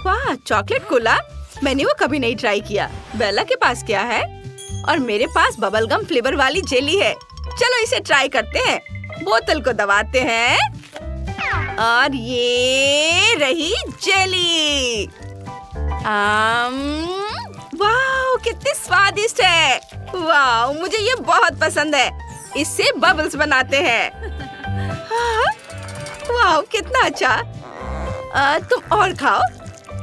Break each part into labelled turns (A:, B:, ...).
A: वाह, chocolate Cola. मैंने वो कभी नहीं ट्राई किया। बेला के पास क्या है? और मेरे पास बबल गम फ्लेवर वाली जेली है। चलो इसे ट्राई करते हैं। बोतल को दबाते हैं और ये रही जेली। वाह, कितनी स्वादिष्ट है। वाह, मुझे ये बहुत पसंद है। इससे बबल्स बनाते हैं। वाह, कितना अच्छा। तुम और खाओ।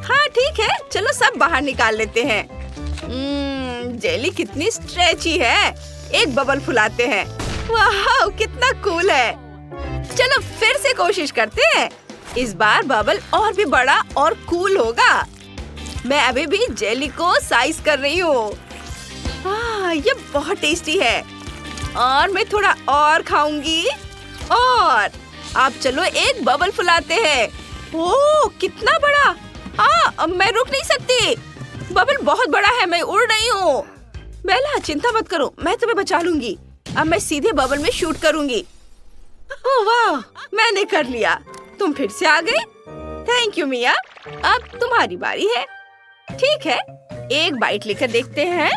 A: हाँ ठीक है, चलो सब बाहर निकाल लेते हैं। जेली कितनी स्ट्रेची है। एक बबल फुलाते हैं। वाह, कितना कूल है। चलो फिर से कोशिश करते हैं। इस बार बबल और भी बड़ा और कूल होगा। मैं अभी भी जेली को साइज कर रही हूँ। ये बहुत टेस्टी है और मैं थोड़ा और खाऊंगी। और अब चलो एक बबल फुलाते हैं। ओह, कितना बड़ा। मैं रुक नहीं सकती। बबल बहुत बड़ा है, मैं उड़ रही हूँ। बेला, चिंता मत करो, मैं तुम्हें बचा लूंगी। अब मैं सीधे बबल में शूट करूंगी। ओह वाह, मैंने कर लिया। तुम फिर से आ गई। थैंक यू मिया। अब तुम्हारी बारी है। ठीक है, एक बाइट लेकर देखते हैं।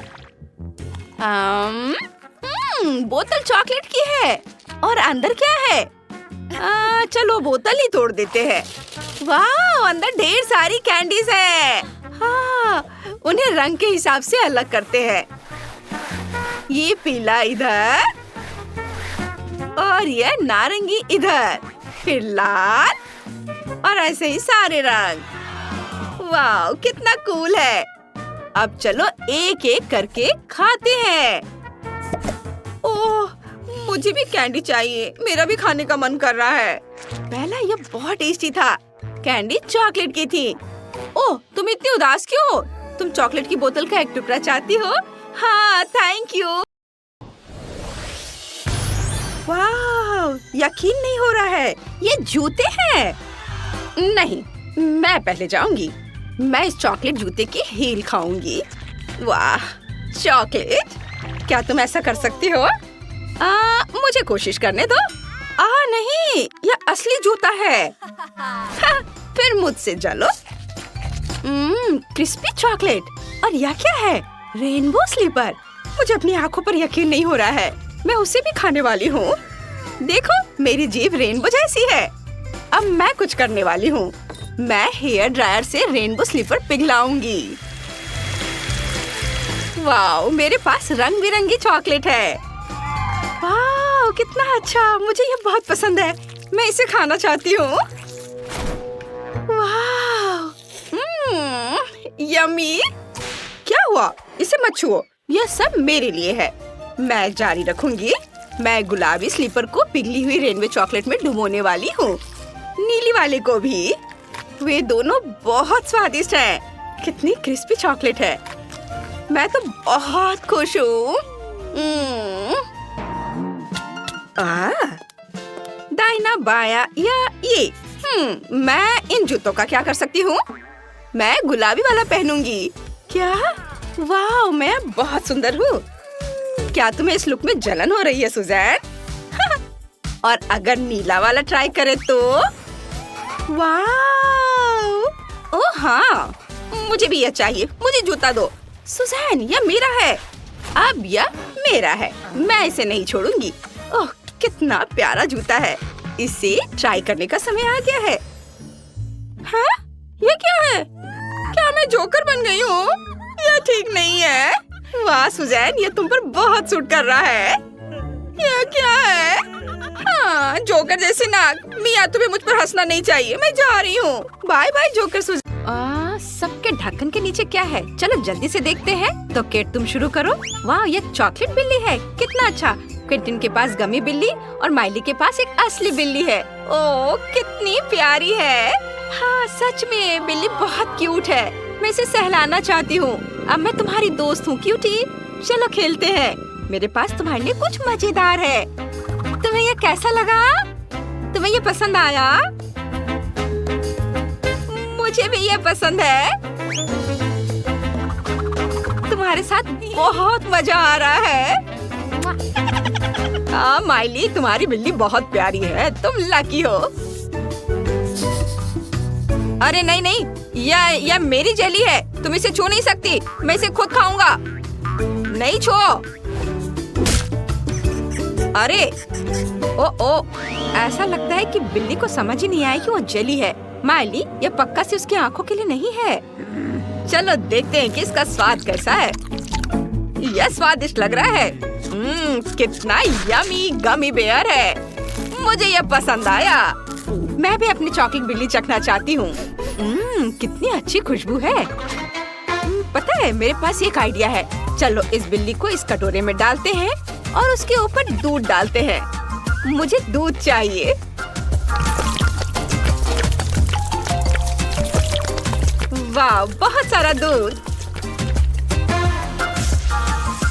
A: बोतल चॉकलेट की है और अंदर क्या है? चलो बोतल ही तोड़ देते हैं। वाह, अंदर ढेर सारी कैंडीज है। हाँ, उन्हें रंग के हिसाब से अलग करते हैं। ये पीला इधर और ये नारंगी इधर, फिर लाल और ऐसे ही सारे रंग। वाह, कितना कूल है। अब चलो एक एक करके खाते हैं। ओह, मुझे भी कैंडी चाहिए। मेरा भी खाने का मन कर रहा है। पहला ये बहुत टेस्टी था। कैंडी चॉकलेट की थी। ओह, तुम इतनी उदास क्यों हो? तुम चॉकलेट की बोतल का एक टुकड़ा चाहती हो? हाँ, थैंक यू। वाह, यकीन नहीं हो रहा है। ये जूते हैं। नहीं, मैं पहले जाऊंगी। मैं इस चॉकलेट जूते की हील खाऊंगी। वाह, चॉकलेट, क्या तुम ऐसा कर सकती हो? मुझे कोशिश करने दो। नहीं, यह असली जूता है। फिर मुझसे जलो। Crispy chocolate. और यह क्या है? Rainbow slipper. मुझे अपनी आंखों पर यकीन नहीं हो रहा है। मैं उसे भी खाने वाली हूँ। देखो, मेरी जीभ रेनबो जैसी है। अब मैं कुछ करने वाली हूँ। मैं हेयर ड्रायर से रेनबो स्लीपर पिघलाऊंगी। वाह, मेरे पास रंग बिरंगी चॉकलेट है। वाह, कितना अच्छा। मुझे ये बहुत पसंद है। मैं इसे खाना चाहती हूँ। वाह, यम्मी। क्या हुआ? इसे मत छुओ, यह सब मेरे लिए है। मैं जारी रखूंगी। मैं गुलाबी स्लीपर को पिघली हुई रेनबो चॉकलेट में डुबोने वाली हूँ। नीली वाले को भी। वे दोनों बहुत स्वादिष्ट हैं। कितनी क्रिस्पी चॉकलेट है। मैं तो बहुत खुश हूँ। दाहिना बाया या ये। मैं इन जूतों का क्या कर सकती हूँ? मैं गुलाबी वाला पहनूंगी। क्या? वाह, मैं बहुत सुंदर हूँ। क्या तुम्हें इस लुक में जलन हो रही है सुजैन? और अगर नीला वाला ट्राई करे तो? वाह, ओह हाँ, मुझे भी यह चाहिए। मुझे जूता दो। सुजैन, यह मेरा है। अब यह मेरा है। मैं इसे नहीं छोड़ूंगी। ओह, कितना प्यारा जूता है। इसे ट्राई करने का समय आ गया है। हाँ? ये क्या है? क्या मैं जोकर बन गई हूँ? यह ठीक नहीं है। वाह सुजैन, ये तुम पर बहुत सूट कर रहा है। यह क्या है? हाँ, जोकर जैसे नाक। मिया, तुम्हें मुझ पर हंसना नहीं चाहिए। मैं जा रही हूँ। Bye bye joker Suzanne. सबके ढक्कन के नीचे क्या है? चलो जल्दी से देखते हैं। तो केट, तुम शुरू करो। वाह, ये चॉकलेट बिल्ली है। कितना अच्छा। क्विंटन के पास गमी बिल्ली और माइली के पास एक असली बिल्ली है। ओह, कितनी प्यारी है। हाँ, सच में बिल्ली बहुत क्यूट है। मैं इसे सहलाना चाहती हूँ। अब मैं तुम्हारी दोस्त हूँ क्यूटी। चलो खेलते हैं। मेरे पास तुम्हारे लिए कुछ मजेदार है। तुम्हें ये कैसा लगा? तुम्हें ये पसंद आया? मुझे भी ये पसंद है। तुम्हारे साथ बहुत मजा आ रहा है। माइली, तुम्हारी बिल्ली बहुत प्यारी है। तुम लकी हो। अरे नहीं नहीं, यह मेरी जेली है, तुम इसे छू नहीं सकती। मैं इसे खुद खाऊंगा। नहीं छो। अरे ओ, ऐसा लगता है कि बिल्ली को समझ ही नहीं आया कि वो जेली है। माइली, यह पक्का से उसकी आंखों के लिए नहीं है। चलो देखते हैं कि इसका स्वाद कैसा है। यह स्वादिष्ट लग रहा है। कितना यमी गमी बेयर है। मुझे यह पसंद आया। मैं भी अपनी चॉकलेट बिल्ली चखना चाहती हूँ। कितनी अच्छी खुशबू है। पता है, मेरे पास एक आइडिया है। चलो इस बिल्ली को इस कटोरे में डालते हैं और उसके ऊपर दूध डालते हैं। मुझे दूध चाहिए। वाह, बहुत सारा दूध।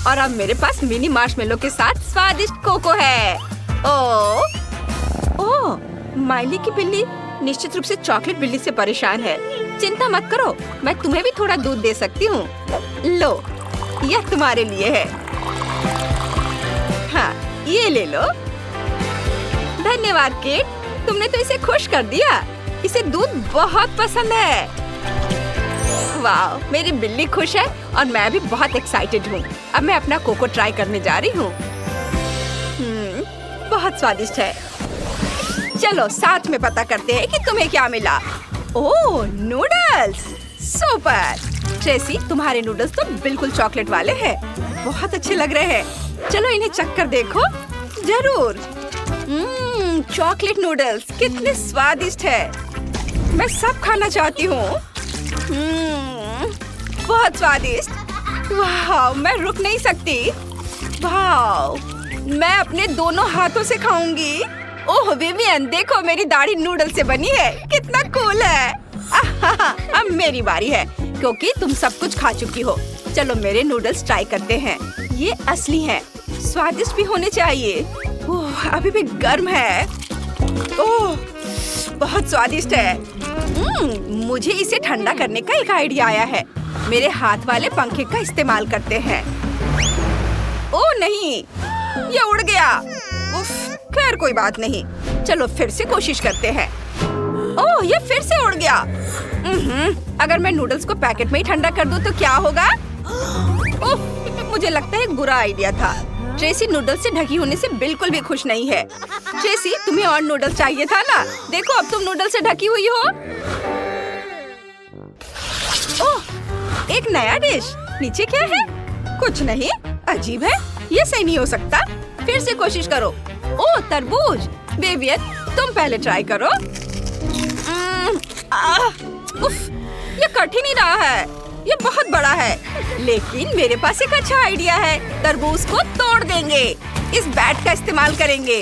A: और अब मेरे पास मिनी मार्शमेलो के साथ स्वादिष्ट कोको है। ओह, माइली की बिल्ली निश्चित रूप से चॉकलेट बिल्ली से परेशान है। चिंता मत करो, मैं तुम्हें भी थोड़ा दूध दे सकती हूँ। लो, यह तुम्हारे लिए है। हाँ, ये ले लो। धन्यवाद किट, तुमने तो इसे खुश कर दिया। इसे दूध बहुत पसंद है। वाह, मेरी बिल्ली खुश है और मैं भी बहुत एक्साइटेड हूँ। अब मैं अपना कोको ट्राई करने जा रही हूँ। बहुत स्वादिष्ट है। चलो साथ में पता करते हैं कि तुम्हें क्या मिला। ओह, नूडल्स, सुपर। ट्रेसी, तुम्हारे नूडल्स तो बिल्कुल चॉकलेट वाले हैं। बहुत अच्छे लग रहे हैं। चलो इन्हें चख कर देखो। जरूर। चॉकलेट नूडल्स कितने स्वादिष्ट है। मैं सब खाना चाहती हूँ। बहुत स्वादिष्ट। वाह, मैं रुक नहीं सकती। वाह, मैं अपने दोनों हाथों से खाऊंगी। ओह विवियन, देखो मेरी दाढ़ी नूडल से बनी है। कितना कूल है। अब मेरी बारी है क्योंकि तुम सब कुछ खा चुकी हो। चलो मेरे नूडल्स ट्राई करते हैं। ये असली हैं, स्वादिष्ट भी होने चाहिए। ओह, अभी भी गर्म है। ओह, बहुत स्वादिष्ट है। मुझे इसे ठंडा करने का एक आइडिया आया है। मेरे हाथ वाले पंखे का इस्तेमाल करते हैं। ओह नहीं, ये उड़ गया। उफ, खैर कोई बात नहीं। चलो फिर से कोशिश करते हैं। ओह, ये फिर से उड़ गया। अगर मैं नूडल्स को पैकेट में ही ठंडा कर दूं तो क्या होगा? ओह, मुझे लगता है एक बुरा आइडिया था। ट्रेसी नूडल्स से ढकी होने से बिल्कुल भी खुश नहीं है। ट्रेसी, तुम्हें और नूडल्स चाहिए था ना? देखो अब तुम नूडल्स से ढकी हुई हो। ओह, एक नया डिश। नीचे क्या है? कुछ नहीं। अजीब है, ये सही नहीं हो सकता। फिर से कोशिश करो। ओह, तरबूज। विवियन, तुम पहले ट्राई करो। उफ, ये कठिन ही रहा है। ये बहुत बड़ा है। लेकिन मेरे पास एक अच्छा आइडिया है। तरबूज को तोड़ देंगे। इस बैट का इस्तेमाल करेंगे।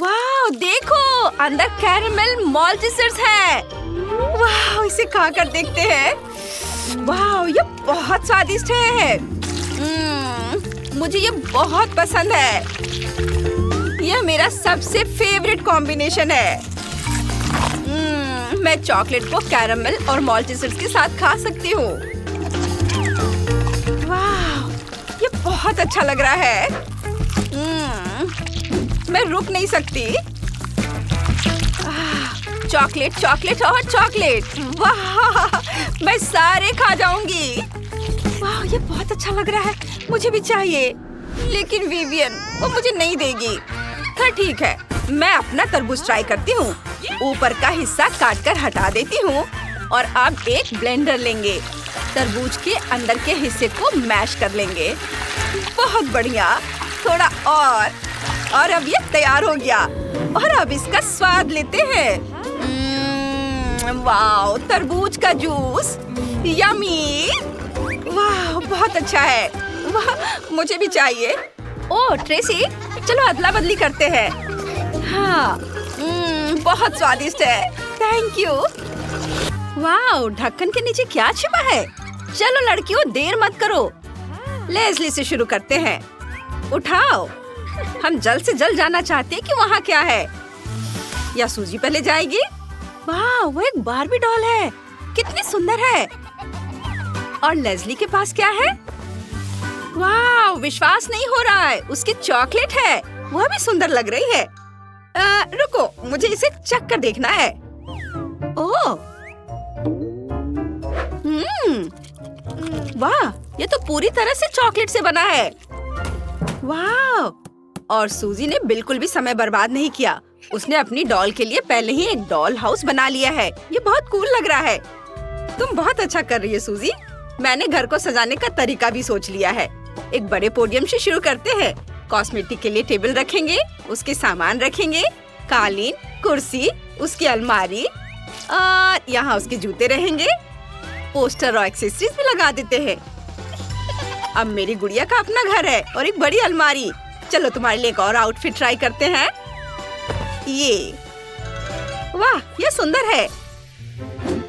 A: वाह, देखो अंदर कैरेमल मॉल्टिसर्स है। वाह, इसे खा कर देखते हैं। वाह, ये बहुत स्वादिष्ट है। मुझे ये बहुत पसंद है। यह मेरा सबसे फेवरेट कॉम्बिनेशन है। मैं चॉकलेट को कैरेमल और मॉल्टिसर्स के साथ खा सकती हूँ। वाह, ये बहुत अच्छा लग रहा है। मैं रुक नहीं सकती। चॉकलेट, चॉकलेट और चॉकलेट। वाह, मैं सारे खा जाऊंगी। वाह, ये बहुत अच्छा लग रहा है। मुझे भी चाहिए। लेकिन विवियन, वो मुझे नहीं देगी। खैर ठीक है, मैं अपना तरबूज ट्राई करती हूँ। ऊपर का हिस्सा काटकर हटा देती हूँ और अब एक ब्लेंडर लेंगे। तरबूज के अंदर के हिस्से को मैश कर लेंगे। बहुत बढ़िया। थोड़ा और अब ये तैयार हो गया। और अब इसका स्वाद लेते हैं। वाह, तरबूज का जूस। यमी। वाह, बहुत अच्छा है। वाह, मुझे भी चाहिए। ओह ट्रेसी, चलो अदला बदली करते हैं। हाँ, बहुत स्वादिष्ट है। Thank you. वाह, ढक्कन के नीचे क्या छिपा है? चलो लड़कियों, देर मत करो। लेस्ली से शुरू करते हैं। उठाओ, हम जल्द से जल्द जानना चाहते हैं कि वहाँ क्या है। या सूजी पहले जाएगी? वाह, वो एक बार्बी डॉल है। कितनी सुंदर है। और लेस्ली के पास क्या है? वाह, विश्वास नहीं हो रहा है। उसकी चॉकलेट है। वह भी सुंदर लग रही है। रुको, मुझे इसे चख कर देखना है। ओह, वाह, ये तो पूरी तरह से चॉकलेट से बना है। वाह! और सूजी ने बिल्कुल भी समय बर्बाद नहीं किया। उसने अपनी डॉल के लिए पहले ही एक डॉल हाउस बना लिया है। ये बहुत कूल लग रहा है। तुम बहुत अच्छा कर रही है सूजी। मैंने घर को सजाने का तरीका भी सोच लिया है। एक बड़े पोडियम से शुरू करते हैं। कॉस्मेटिक के लिए टेबल रखेंगे, उसके सामान रखेंगे, कालीन, कुर्सी, उसकी अलमारी और यहाँ उसके जूते रहेंगे। पोस्टर और एक्सेसरीज भी लगा देते हैं। अब मेरी गुड़िया का अपना घर है और एक बड़ी अलमारी। चलो तुम्हारे लिए एक और आउटफिट ट्राई करते हैं। ये वाह, ये सुंदर है,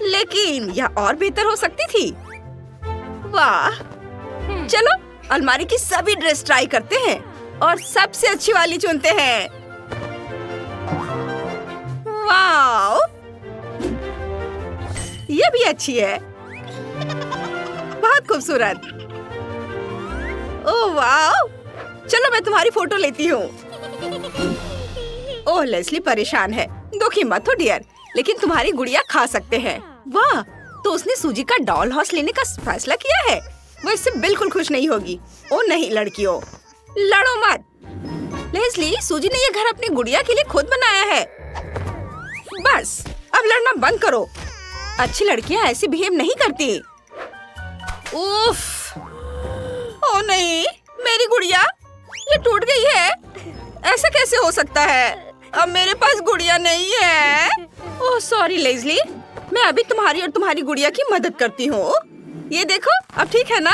A: लेकिन यह और बेहतर हो सकती थी। वाह, चलो अलमारी की सभी ड्रेस ट्राई करते हैं और सबसे अच्छी वाली चुनते हैं। वाह, ये भी अच्छी है, बहुत खूबसूरत। ओह वाह, चलो मैं तुम्हारी फोटो लेती हूँ। ओह लेस्ली परेशान है। दुखी मत हो डियर, लेकिन तुम्हारी गुड़िया खा सकते हैं। वाह, तो उसने सूजी का डॉल हाउस लेने का फैसला किया है। वो इससे बिल्कुल खुश नहीं होगी। ओ नहीं लड़कियों, लड़ो मत। लेस्ली, सूजी ने ये घर अपनी गुड़िया के लिए खुद बनाया है। बस अब लड़ना बंद करो। अच्छी लड़कियां ऐसे बिहेव नहीं करती। उफ, ओ नहीं, मेरी गुड़िया ये टूट गई है। ऐसा कैसे हो सकता है? अब मेरे पास गुड़िया नहीं है। ओह सॉरी लेस्ली, मैं अभी तुम्हारी और तुम्हारी गुड़िया की मदद करती हूँ। ये देखो, अब ठीक है ना?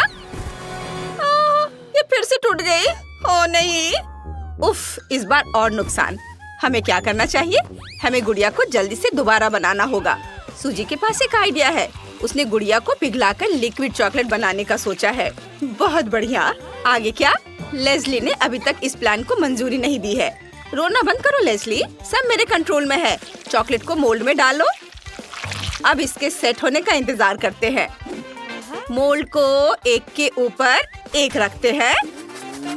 A: ये फिर से टूट गई। ओ नहीं, उफ, इस बार और नुकसान। हमें क्या करना चाहिए? हमें गुड़िया को जल्दी से दोबारा बनाना होगा। सूजी के पास एक आइडिया है। उसने गुड़िया को पिघलाकर लिक्विड चॉकलेट बनाने का सोचा है। बहुत बढ़िया। आगे क्या? लेस्ली ने अभी तक इस प्लान को मंजूरी नहीं दी है। रोना बंद करो लेस्ली, सब मेरे कंट्रोल में है। चॉकलेट को मोल्ड में डालो। अब इसके सेट होने का इंतजार करते हैं। मोल्ड को एक के ऊपर एक रखते हैं।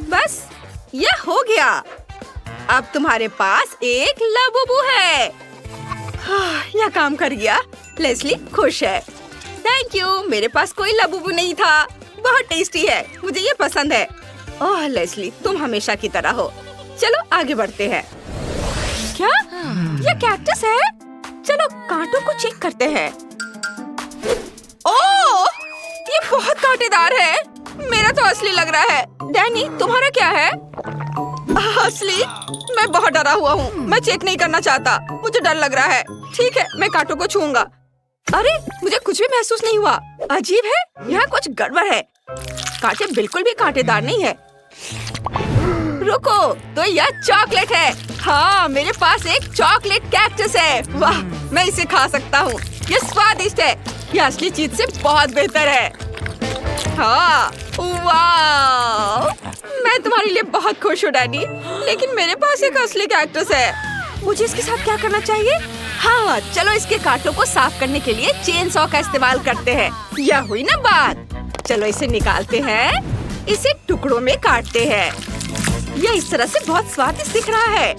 A: बस यह हो गया। अब तुम्हारे पास एक लाबूबू है। यह काम कर गया। लेस्ली खुश है। थैंक यू, मेरे पास कोई लाबूबू नहीं था। बहुत टेस्टी है, मुझे ये पसंद है। ओह लेस्ली, तुम हमेशा की तरह हो। चलो आगे बढ़ते हैं। क्या ये कैक्टस है? चलो कांटों को चेक करते हैं। ओह, ये बहुत कांटेदार है। मेरा तो असली लग रहा है। डैनी, तुम्हारा क्या है? असली? मैं बहुत डरा हुआ हूँ। मैं चेक नहीं करना चाहता, मुझे डर लग रहा है। ठीक है, मैं कांटों को छूऊंगा। अरे, मुझे कुछ भी महसूस नहीं हुआ। अजीब है, यहाँ कुछ गड़बड़ है। कांटे बिल्कुल भी कांटेदार नहीं है। रुको, तो यह चॉकलेट है। हाँ, मेरे पास एक चॉकलेट कैक्टस है। वाह, मैं इसे खा सकता हूँ। ये स्वादिष्ट है। यह असली चीज से बहुत बेहतर है। हाँ, वाह, मैं तुम्हारे लिए बहुत खुश हूँ डैडी, लेकिन मेरे पास एक असली कैक्टस है। मुझे इसके साथ क्या करना चाहिए? हाँ, चलो इसके कांटों को साफ करने के लिए चेन सॉ का इस्तेमाल करते हैं। यह हुई ना बात। चलो इसे निकालते हैं, इसे टुकड़ों में काटते हैं। यह इस तरह से बहुत स्वादिष्ट दिख रहा है।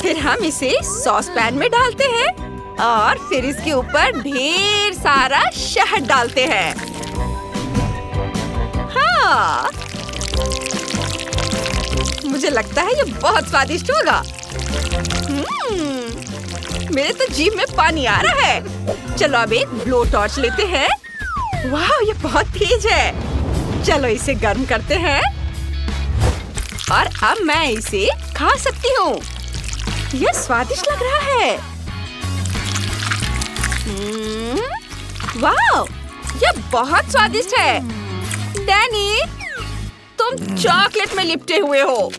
A: फिर हम इसे सॉस पैन में डालते हैं और फिर इसके ऊपर ढेर सारा शहद डालते हैं। हाँ, मुझे लगता है ये बहुत स्वादिष्ट होगा। मेरे तो जीभ में पानी आ रहा है। चलो अब एक ब्लो टॉर्च लेते हैं। वाह, ये बहुत तेज है। चलो इसे गर्म करते हैं और अब मैं इसे खा सकती हूँ। यह स्वादिष्ट लग रहा है। वाह, यह बहुत स्वादिष्ट है। डैनी, तुम चॉकलेट में लिपटे हुए हो।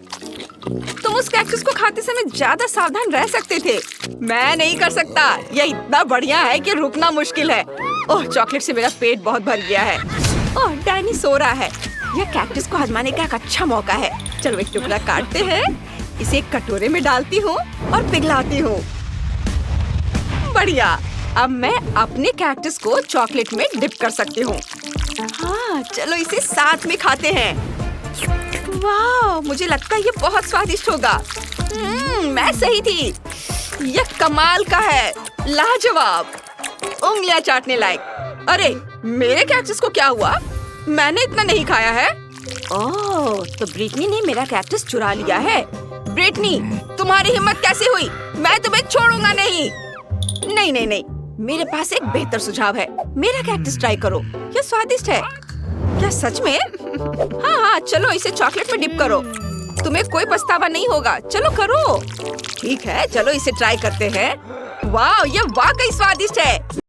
A: तुम उस कैक्टस को खाते समय ज्यादा सावधान रह सकते थे। मैं नहीं कर सकता। यह इतना बढ़िया है कि रुकना मुश्किल है। ओह, चॉकलेट से मेरा पेट बहुत भर गया है। ओह, डैनी सो रहा है। यह कैक्टस को आजमाने का एक अच्छा मौका है। चलो एक टुकड़ा काटते हैं, इसे एक कटोरे में डालती हूँ और पिघलाती हूँ। बढ़िया। अब मैं अपने कैक्टस को चॉकलेट में डिप कर सकती हूँ। हाँ, चलो इसे साथ में खाते हैं। वाह, मुझे लगता है ये बहुत स्वादिष्ट होगा। मैं सही थी। यह कमाल का है, लाजवाब। उंगलियां चाटने लायक। अरे मेरे कैक्टस को क्या हुआ? मैंने इतना नहीं खाया है। ओह, तो ब्रिटनी ने मेरा कैक्टस चुरा लिया है। ब्रिटनी, तुम्हारी हिम्मत कैसे हुई? मैं तुम्हें छोड़ूंगा नहीं। नहीं नहीं नहीं, मेरे पास एक बेहतर सुझाव है। मेरा कैक्टस ट्राई करो, ये स्वादिष्ट है। क्या सच में? हाँ हाँ, चलो इसे चॉकलेट में डिप करो। तुम्हें कोई पछतावा नहीं होगा। चलो करो। ठीक है, चलो इसे ट्राई करते हैं। वाह, ये वाकई स्वादिष्ट है।